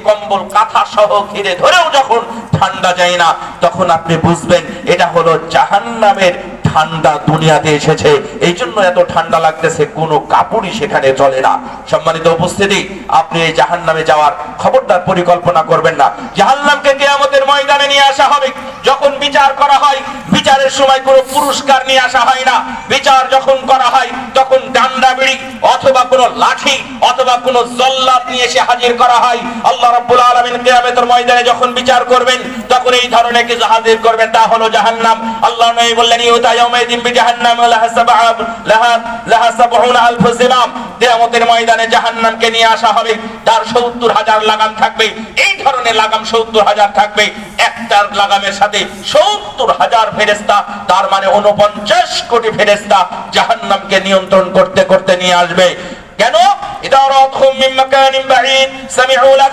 কম্বল কাঁথা সহ ঘিরে ধরেও যখন ঠান্ডা যায় না, তখন আপনি বুঝবেন এটা হলো জাহান্নামের ঠান্ডা দুনিয়াতে এসেছে। এই জন্য এত ঠান্ডা লাগতেছে, কোনো কাপড়ই সেখানে চলে না। সম্মানিত উপস্থিতি, আপনি এই জাহান্নামে যাওয়ার খবরদার পরিকল্পনা করবেন না। জাহান্নামকে কিয়ামতের ময়দানে নিয়ে আসা হবে। যখন বিচার করা হয়, বিচারের সময় কোনো পুরস্কার নিয়ে আসা হয় না। বিচার যখন করা হয়, তখন ডান্ডা বিড়ি অথবা কোনো লাঠি অথবা কোনো জল্লাদ নিয়ে এসে হাজির করা হয়। আল্লাহ রাব্বুল আলামিন কিয়ামতের ময়দানে যখন বিচার করবেন, তখন এই ধরনের কিছু হাজির করবেন, তা হলো জাহান্নাম। আল্লাহ নবী বললেন, ইউতা ইয়াউমাইদিন বিজাহান্নাম লাহা সাবউনা আলফ জিমাম। কিয়ামতের ময়দানে জাহান্নামকে নিয়ে আসা হবে, তার ৭০,০০০ লাগাম থাকবে। এই ধরনের লাগাম ৭০,০০০ থাকবে। একটার লাগামের সাথে ৭০,০০০ ফেরেশতা, তার মানে ৪৯ কোটি ফেরেশতা জাহান্নামকে নিয়ন্ত্রণ করতে করতে নিয়ে আসবে। কেন? ইদারাতহুম মিন মাকানিন বাঈদ সামিউ লাকা